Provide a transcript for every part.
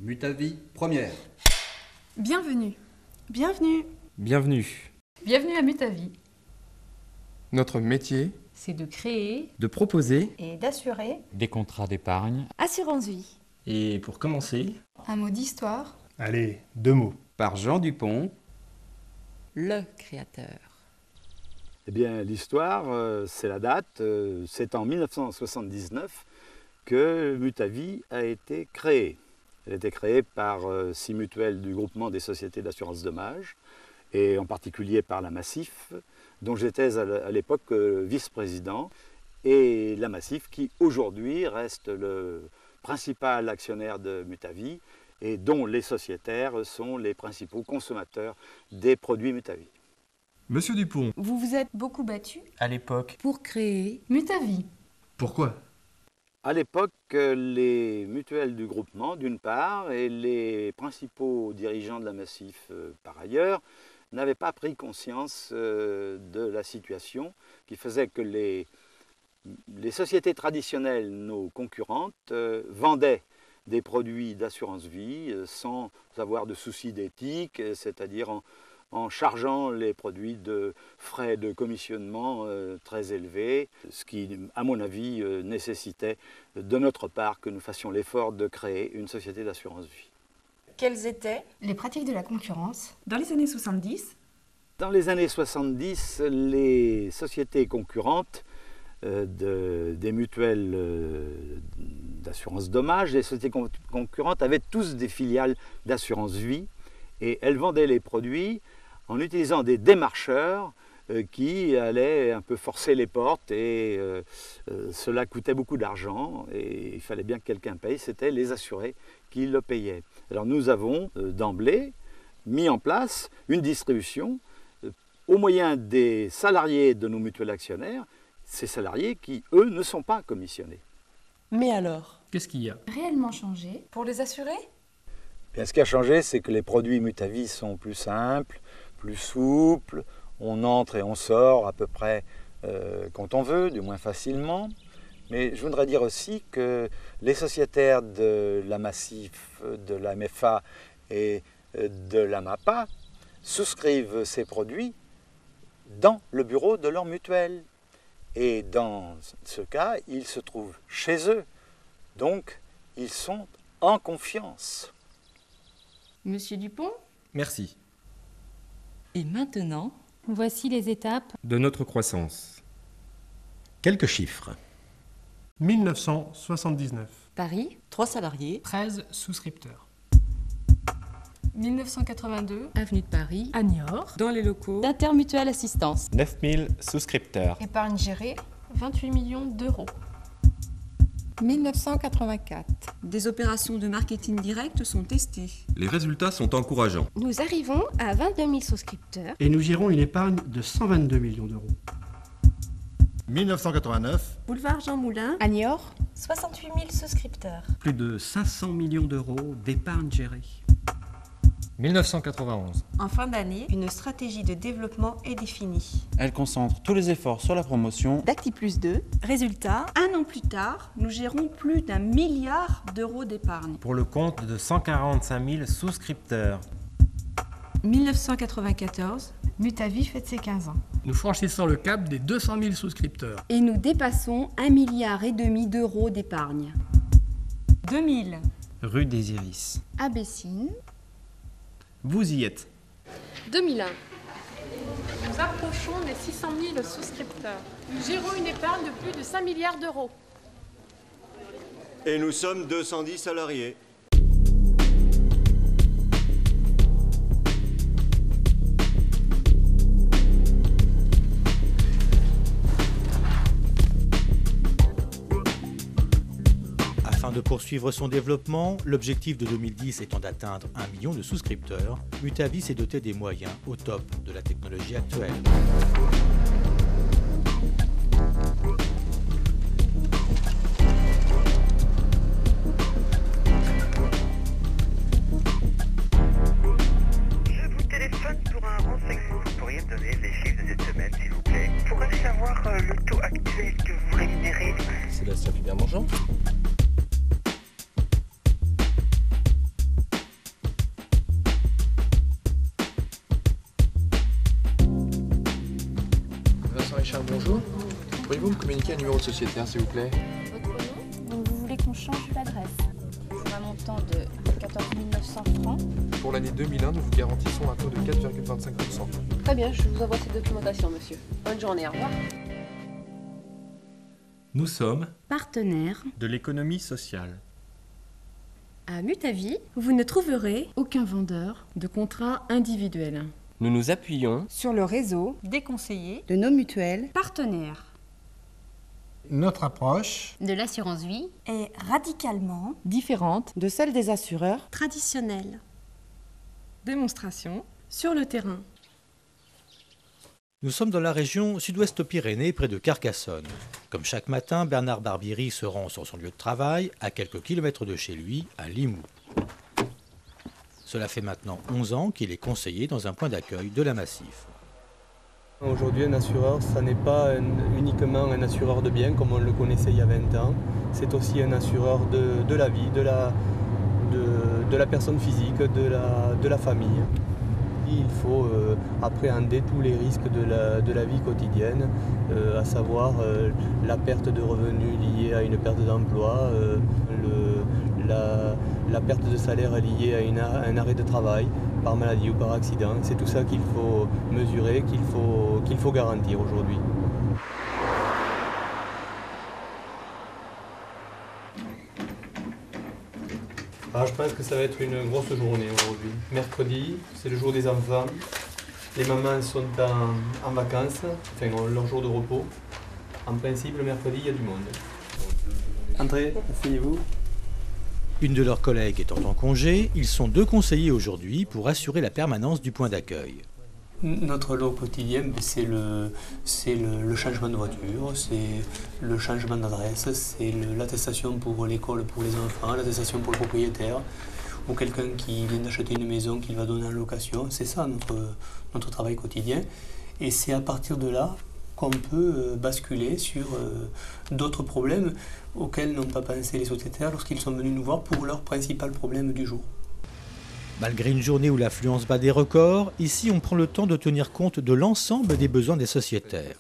Mutavi première. Bienvenue. Bienvenue. Bienvenue. Bienvenue à Mutavi. Notre métier, C'est de créer de proposer Et d'assurer Des contrats d'épargne. Assurance Vie. Et pour commencer, un mot d'histoire. Allez, 2 mots. Par Jean Dupont. Le créateur. Eh bien, l'histoire, c'est la date. C'est en 1979 que Mutavi a été créée. Elle a été créée par 6 mutuelles du groupement des sociétés d'assurance dommages, et en particulier par la Massif, dont j'étais à l'époque vice-président, et la Massif qui aujourd'hui reste le principal actionnaire de Mutavi et dont les sociétaires sont les principaux consommateurs des produits Mutavi. Monsieur Dupont, Vous vous êtes beaucoup battu à l'époque, Pour créer Mutavi. pourquoi? À l'époque, les mutuelles du groupement, d'une part, et les principaux dirigeants de la Massif, par ailleurs, n'avaient pas pris conscience de la situation qui faisait que les sociétés traditionnelles, nos concurrentes, vendaient des produits d'assurance vie sans avoir de soucis d'éthique, c'est-à-dire en chargeant les produits de frais de commissionnement très élevés, ce qui, à mon avis, nécessitait de notre part que nous fassions l'effort de créer une société d'assurance vie. Quelles étaient, Les pratiques de la concurrence. dans les années 70, Dans les années 70, les sociétés concurrentes des mutuelles d'assurance dommages, les sociétés concurrentes avaient tous des filiales d'assurance vie et elles vendaient les produits en utilisant des démarcheurs qui allaient un peu forcer les portes et cela coûtait beaucoup d'argent et il fallait bien que quelqu'un paye, c'était les assurés qui le payaient. Alors nous avons d'emblée mis en place une distribution au moyen des salariés de nos mutuelles actionnaires, ces salariés qui, eux, ne sont pas commissionnés. Mais alors qu'est-ce qu'il y a? Réellement changé. pour les assurer Bien, ce qui a changé, c'est que les produits Mutavi sont plus simples, plus souples. On entre et on sort à peu près quand on veut, du moins facilement. Mais je voudrais dire aussi que les sociétaires de la Massif, de la MFA et de la MAPA souscrivent ces produits dans le bureau de leur mutuelle. Et dans ce cas, ils se trouvent chez eux. Donc, ils sont en confiance. Monsieur Dupont. Merci. Et maintenant, Voici les étapes. de notre croissance. Quelques chiffres. 1979. Paris. 3 salariés, 13 souscripteurs. 1982. avenue de Paris, À Niort. dans les locaux d'Intermutuelle Assistance. 9000 souscripteurs. Épargne gérée 28 millions d'euros. 1984. Des opérations de marketing direct sont testées. Les résultats sont encourageants. Nous arrivons à 22 000 souscripteurs. Et nous gérons une épargne de 122 millions d'euros. 1989, Boulevard Jean Moulin, À Niort. 68 000 souscripteurs. Plus de 500 millions d'euros d'épargne gérée. 1991. En fin d'année, une stratégie de développement est définie. Elle concentre tous les efforts sur la promotion. d'Acti Plus 2. Résultat, un an plus tard, nous gérons plus d'1 milliard d'euros d'épargne. Pour le compte de 145 000 souscripteurs. 1994. Mutavi fête ses 15 ans. Nous franchissons le cap des 200 000 souscripteurs. Et nous dépassons 1,5 milliard d'euros d'épargne. 2000. Rue des Iris. À Bessines. Vous y êtes. 2001. Nous approchons des 600 000 souscripteurs. Nous gérons une épargne de plus de 5 milliards d'euros. et nous sommes 210 salariés. Afin de poursuivre son développement, l'objectif de 2010 étant d'atteindre 1 million de souscripteurs, Mutavi s'est doté des moyens au top de la technologie actuelle. Je vous téléphone pour un renseignement. Vous pourriez me donner les chiffres de cette semaine, s'il vous plaît? Pourrais-je savoir le taux actuel que vous rémunérez? Sébastien Fubert-Mangeant. Pourriez-vous me communiquer un numéro de sociétaire, s'il vous plaît? Votre nom? Donc vous voulez qu'on change l'adresse. Pour un montant de 14 900 francs. Pour l'année 2001, nous vous garantissons un taux de 4,25%. Très bien, je vous envoie cette documentation, monsieur. Bonne journée, au revoir. Nous sommes Partenaire. de l'économie sociale. À Mutavis, vous ne trouverez aucun vendeur de contrat individuel. Nous nous appuyons Sur le réseau Des conseillers de nos mutuelles partenaires. Notre approche De l'assurance vie Est radicalement Différente de celles des assureurs traditionnelle. démonstration sur le terrain. Nous sommes dans la région sud-ouest Pyrénées, près de Carcassonne. Comme chaque matin, Bernard Barbieri se rend sur son lieu de travail, à quelques kilomètres de chez lui, à Limoux. Cela fait maintenant 11 ans qu'il est conseiller dans un point d'accueil de la Massif. Aujourd'hui, un assureur, ça n'est pas uniquement un assureur de biens comme on le connaissait il y a 20 ans. C'est aussi un assureur de la vie, de la personne physique, de la famille. Il faut appréhender tous les risques de la vie quotidienne, à savoir la perte de revenus liée à une perte d'emploi, la perte de salaire liée à un arrêt de travail par maladie ou par accident. C'est tout ça qu'il faut mesurer, qu'il faut garantir aujourd'hui. Alors je pense que ça va être une grosse journée aujourd'hui. Mercredi, c'est le jour des enfants. Les mamans sont en vacances, enfin ont leur jour de repos. En principe, le mercredi, il y a du monde. Entrez, asseyez-vous. Une de leurs collègues étant en congé, ils sont 2 conseillers aujourd'hui pour assurer la permanence du point d'accueil. Notre lot quotidien, c'est le changement de voiture, c'est le changement d'adresse, c'est l'attestation pour l'école pour les enfants, l'attestation pour le propriétaire, ou quelqu'un qui vient d'acheter une maison qu'il va donner en location. C'est ça notre travail quotidien. Et c'est à partir de là qu'on peut basculer sur d'autres problèmes auxquels n'ont pas pensé les sociétaires lorsqu'ils sont venus nous voir pour leur principal problème du jour. Malgré une journée où l'affluence bat des records, ici on prend le temps de tenir compte de l'ensemble des besoins des sociétaires.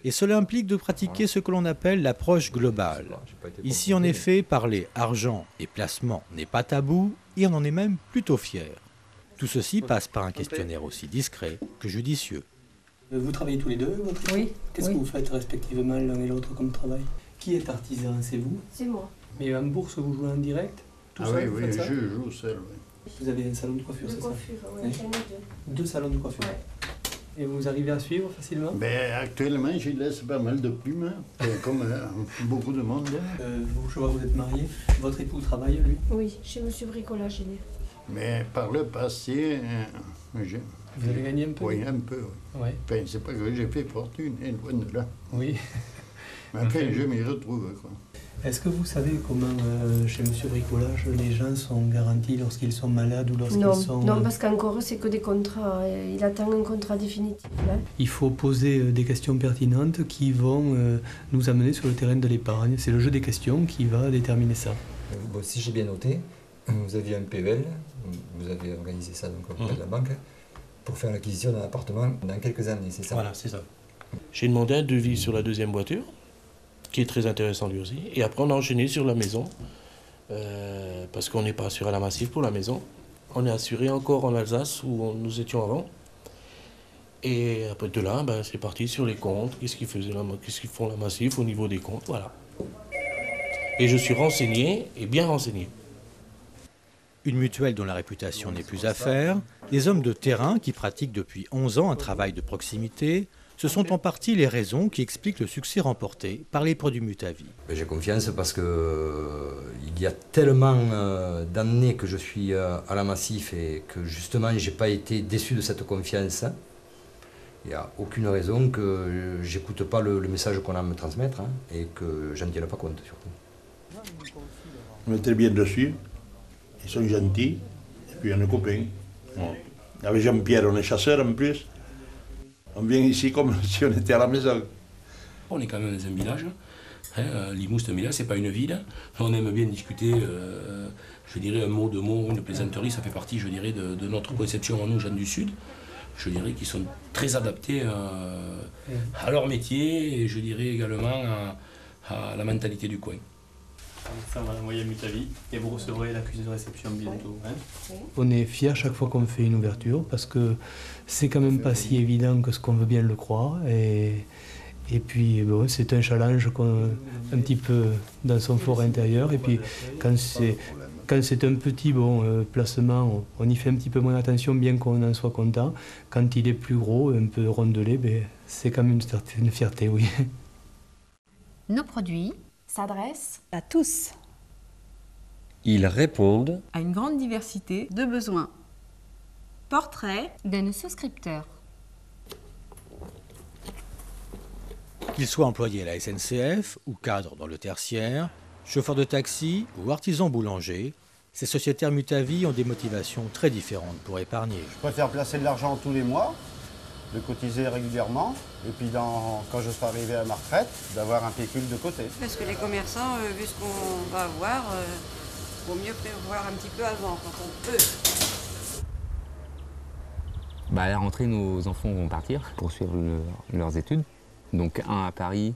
Et cela implique de pratiquer ce que l'on appelle l'approche globale. Ici en effet, parler argent et placement n'est pas tabou et on en est même plutôt fier. Tout ceci passe par un questionnaire aussi discret que judicieux. Vous travaillez tous les deux, votre équipe? Oui. Qu'est-ce que vous faites respectivement l'un et l'autre comme travail? Qui est artisan? C'est vous? C'est moi. Mais en bourse, vous jouez en direct? Tout seul, vous faites ça? je joue seul. Oui. Vous avez un salon de coiffure, c'est ça? Oui, j'en ai 2. 2 salons de coiffure. Ouais. Et vous arrivez à suivre facilement? Actuellement, j'y laisse pas mal de plumes, comme beaucoup de monde. Je vois que vous êtes marié. Votre époux travaille, lui? Oui, chez Monsieur Bricolage Géné. Mais par le passé, vous avez gagné un peu? Oui, un peu. Oui. Ouais. Enfin, c'est pas que j'ai fait fortune, loin de là. Oui. Mais enfin, je m'y retrouve, quoi. Est-ce que vous savez comment, chez Monsieur Bricolage, les gens sont garantis lorsqu'ils sont malades ou lorsqu'ils sont... Non, parce qu'encore, c'est que des contrats. Il attend un contrat définitif. Là. Il faut poser des questions pertinentes qui vont nous amener sur le terrain de l'épargne. C'est le jeu des questions qui va déterminer ça. Bon, si j'ai bien noté, vous aviez un PEL, vous avez organisé ça donc auprès de la banque, pour faire l'acquisition d'un appartement dans quelques années, c'est ça? Voilà, c'est ça. J'ai demandé un devis sur la deuxième voiture, qui est très intéressant lui aussi. Et après, on a enchaîné sur la maison, parce qu'on n'est pas assuré à la Massif pour la maison. On est assuré encore en Alsace, où nous étions avant. Et après de là, c'est parti sur les comptes. Qu'est-ce qu'ils font la Massif au niveau des comptes, voilà. Et je suis renseigné, et bien renseigné. Une mutuelle dont la réputation n'est plus à faire, des hommes de terrain qui pratiquent depuis 11 ans un travail de proximité, ce sont en partie les raisons qui expliquent le succès remporté par les produits Mutavis. J'ai confiance parce que il y a tellement d'années que je suis à la Massif et que justement je n'ai pas été déçu de cette confiance. Il n'y a aucune raison que j'écoute pas le message qu'on a à me transmettre et que j'en tienne pas compte surtout. On est très bien dessus, ils sont gentils et puis on est copains. Bon. Avec Jean-Pierre, on est chasseurs en plus. On vient ici comme si on était à la maison. On est quand même dans un village. Limoux, c'est un village, c'est pas une ville. On aime bien discuter, je dirais un mot, deux mots, une plaisanterie, ça fait partie, je dirais, de notre conception en nous, gens du Sud. je dirais, qui sont très adaptés à leur métier et je dirais également à la mentalité du coin. Ça, on va l'envoyer à Mutavi et vous recevrez l'accusé de réception bientôt. Hein. On est fiers chaque fois qu'on fait une ouverture parce que c'est quand même pas si évident que ce qu'on veut bien le croire. Et puis bon, c'est un challenge un petit peu dans son fort intérieur. Et puis quand c'est un petit placement, on y fait un petit peu moins attention, bien qu'on en soit content. Quand il est plus gros, un peu rondelé, c'est quand même une fierté, oui. Nos produits s'adressent à tous, Ils répondent à une grande diversité de besoins. Portrait de nos souscripteurs. Qu'ils soient employés à la SNCF ou cadres dans le tertiaire, chauffeurs de taxi ou artisans boulangers, ces sociétaires Mutavi ont des motivations très différentes pour épargner. Je préfère placer de l'argent tous les mois, de cotiser régulièrement, et puis quand je serai arrivé à ma retraite, d'avoir un pécule de côté. Parce que les commerçants, vu ce qu'on va avoir, vaut mieux prévoir un petit peu avant, quand on peut. À la rentrée, nos enfants vont partir pour suivre leurs études. Donc un à Paris,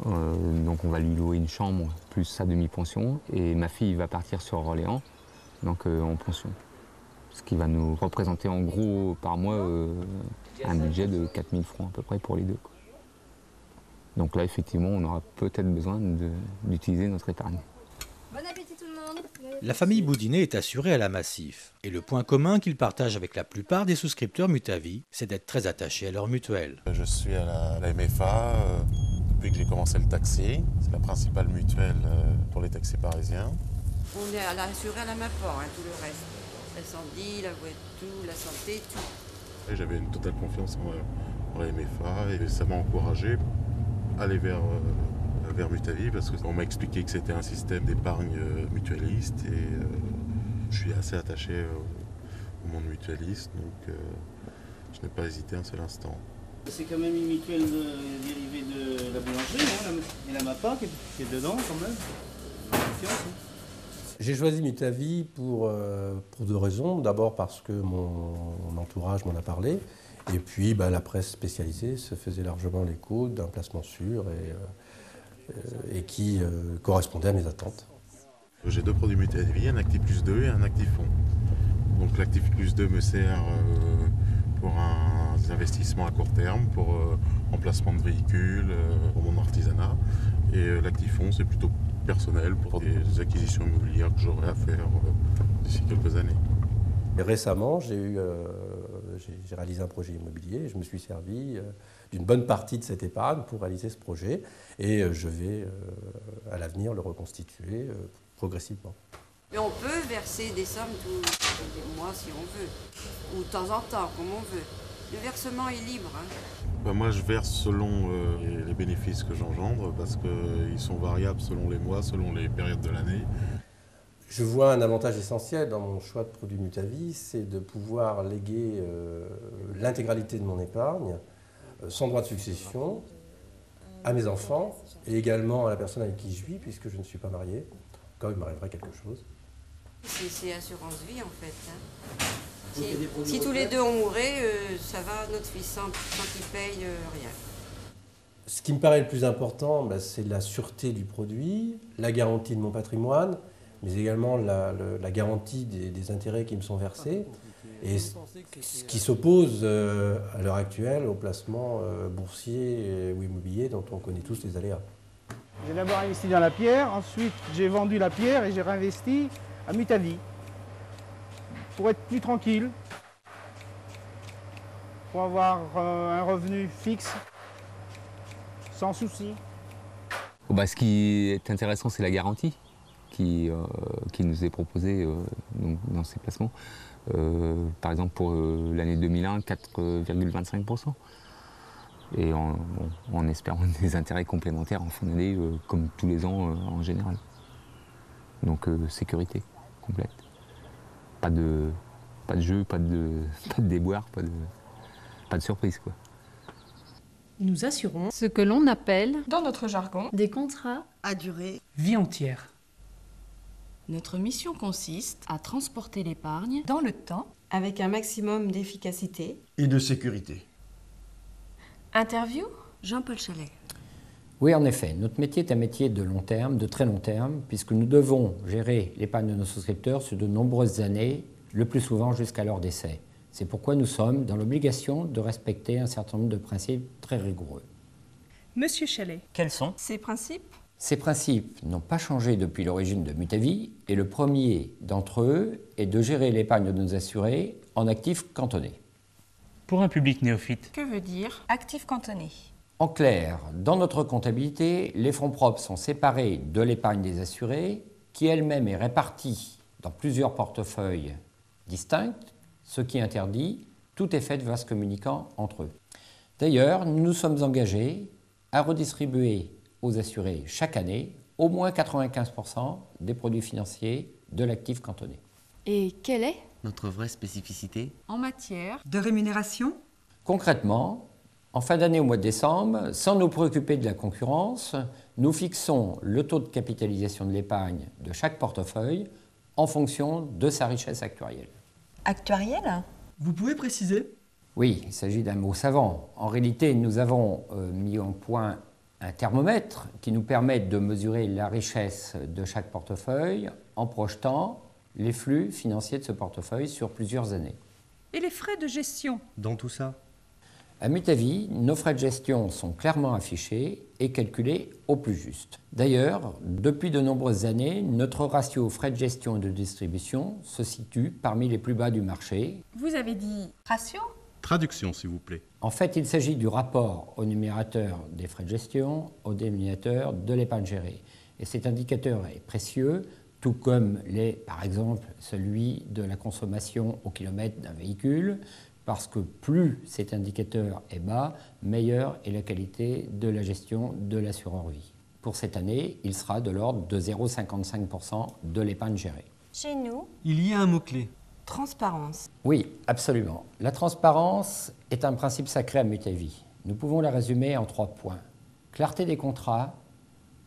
donc on va lui louer une chambre plus sa demi-pension. Et ma fille va partir sur Orléans, donc en pension. Ce qui va nous représenter en gros par mois un budget de 4 000 francs à peu près pour les deux. Donc là effectivement on aura peut-être besoin d'utiliser notre épargne. Bon appétit tout le monde. La famille Boudinet est assurée à la Massif. Et le point commun qu'ils partagent avec la plupart des souscripteurs Mutavi, c'est d'être très attachés à leur mutuelle. Je suis à la MFA depuis que j'ai commencé le taxi. C'est la principale mutuelle pour les taxis parisiens. On est assuré à la MAPOR, tout le reste. L'incendie, la voiture, la santé, tout. J'avais une totale confiance en la MFA et ça m'a encouragé à aller vers Mutavi parce qu'on m'a expliqué que c'était un système d'épargne mutualiste et je suis assez attaché au monde mutualiste, donc je n'ai pas hésité un seul instant. C'est quand même une mutuelle dérivée de la boulangerie, et la MAPA qui est dedans quand même. Confiance, hein. J'ai choisi Mutavi pour deux raisons. D'abord parce que mon entourage m'en a parlé. Et puis la presse spécialisée se faisait largement l'écho d'un placement sûr et qui correspondait à mes attentes. J'ai deux produits Mutavi, un Actif Plus 2 et un Actif Fonds. Donc l'Actif Plus 2 me sert pour des investissements à court terme, pour remplacement de véhicules, pour mon artisanat. Et l'Actif Fonds, c'est plutôt personnel pour des acquisitions immobilières que j'aurai à faire d'ici quelques années. Et récemment, j'ai réalisé un projet immobilier et je me suis servi d'une bonne partie de cette épargne pour réaliser ce projet et je vais à l'avenir le reconstituer progressivement. Mais on peut verser des sommes tous les mois si on veut, ou de temps en temps, comme on veut. Le versement est libre. Moi, je verse selon les bénéfices que j'engendre parce qu'ils sont variables selon les mois, selon les périodes de l'année. Je vois un avantage essentiel dans mon choix de produit Mutavi, c'est de pouvoir léguer l'intégralité de mon épargne sans droit de succession à mes enfants et également à la personne avec qui je vis puisque je ne suis pas marié, quand il m'arriverait quelque chose. C'est assurance vie en fait. Si tous les deux on mourait, ça va, notre fils sans qu'il paye rien. Ce qui me paraît le plus important, c'est la sûreté du produit, la garantie de mon patrimoine, mais également la garantie des intérêts qui me sont versés, et ce qui s'oppose à l'heure actuelle au placement boursier ou immobilier dont on connaît tous les aléas. J'ai d'abord investi dans la pierre, ensuite j'ai vendu la pierre et j'ai réinvesti à Mutavi. Pour être plus tranquille, pour avoir un revenu fixe, sans souci. Ce qui est intéressant, c'est la garantie qui nous est proposée dans ces placements. Par exemple, pour l'année 2001, 4,25%. Et en espérant des intérêts complémentaires en fin d'année, comme tous les ans en général. Donc sécurité complète. Pas de jeu, pas de déboire, pas de surprise, quoi. Nous assurons ce que l'on appelle, dans notre jargon, des contrats à durée vie entière. Notre mission consiste à transporter l'épargne dans le temps avec un maximum d'efficacité et de sécurité. Interview ? Jean-Paul Chalet. Oui, en effet, notre métier est un métier de long terme, de très long terme, puisque nous devons gérer l'épargne de nos souscripteurs sur de nombreuses années, le plus souvent jusqu'à leur décès. C'est pourquoi nous sommes dans l'obligation de respecter un certain nombre de principes très rigoureux. Monsieur Chalet. Quels sont ces principes? Ces principes n'ont pas changé depuis l'origine de Mutavie, et le premier d'entre eux est de gérer l'épargne de nos assurés en actifs cantonnés. Pour un public néophyte. Que veut dire actif cantonné? En clair, dans notre comptabilité, les fonds propres sont séparés de l'épargne des assurés, qui elle-même est répartie dans plusieurs portefeuilles distincts, ce qui interdit tout effet de vase communicant entre eux. D'ailleurs, nous nous sommes engagés à redistribuer aux assurés chaque année au moins 95% des produits financiers de l'actif cantonné. Et quelle est notre vraie spécificité en matière de rémunération? Concrètement, en fin d'année au mois de décembre, sans nous préoccuper de la concurrence, nous fixons le taux de capitalisation de l'épargne de chaque portefeuille en fonction de sa richesse actuarielle. Actuarielle? Vous pouvez préciser? Oui, il s'agit d'un mot savant. En réalité, nous avons mis en point un thermomètre qui nous permet de mesurer la richesse de chaque portefeuille en projetant les flux financiers de ce portefeuille sur plusieurs années. Et les frais de gestion? Dans tout ça? À Mutavie, nos frais de gestion sont clairement affichés et calculés au plus juste. D'ailleurs, depuis de nombreuses années, notre ratio frais de gestion et de distribution se situe parmi les plus bas du marché. Vous avez dit ratio? Traduction, s'il vous plaît. En fait, il s'agit du rapport au numérateur des frais de gestion, au dénominateur de l'épargne gérée. Et cet indicateur est précieux, tout comme l'est, par exemple, celui de la consommation au kilomètre d'un véhicule, parce que plus cet indicateur est bas, meilleure est la qualité de la gestion de l'assureur vie. Pour cette année, il sera de l'ordre de 0,55% de l'épargne gérée. Chez nous, il y a un mot-clé. Transparence. Oui, absolument. La transparence est un principe sacré à Mutavie. Nous pouvons la résumer en 3 points. Clarté des contrats,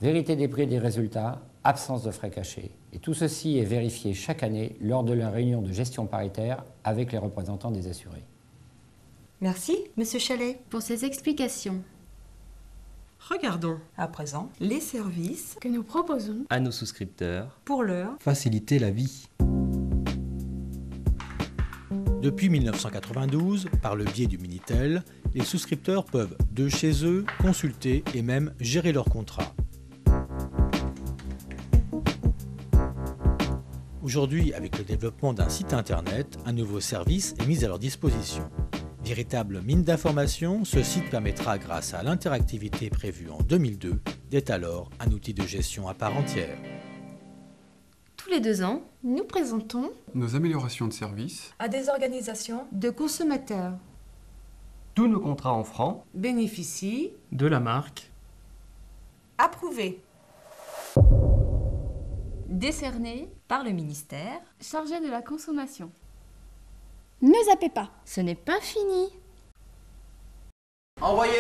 vérité des prix et des résultats, absence de frais cachés. Et tout ceci est vérifié chaque année lors de la réunion de gestion paritaire avec les représentants des assurés. Merci, Monsieur Chalet, pour ces explications. Regardons à présent les services que nous proposons à nos souscripteurs pour leur faciliter la vie. Depuis 1992, par le biais du Minitel, les souscripteurs peuvent, de chez eux, consulter et même gérer leurs contrats. Aujourd'hui, avec le développement d'un site internet, un nouveau service est mis à leur disposition. Véritable mine d'informations, ce site permettra, grâce à l'interactivité prévue en 2002, d'être alors un outil de gestion à part entière. Tous les 2 ans, nous présentons nos améliorations de service à des organisations de consommateurs. Tous nos contrats en francs bénéficient de la marque approuvée. Décerné par le ministère chargé de la consommation. Ne zappez pas, ce n'est pas fini. Envoyez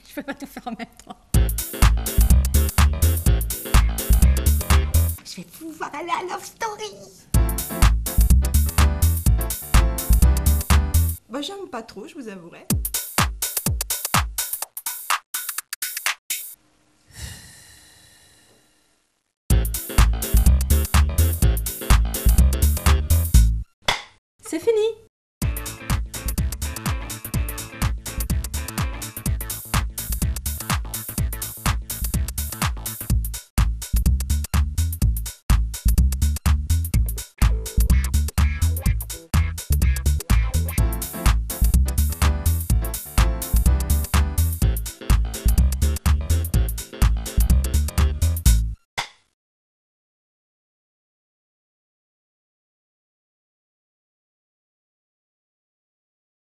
Je peux pas tout faire en même temps. Je vais pouvoir aller à Love Story. Bah, j'aime pas trop, je vous avouerai.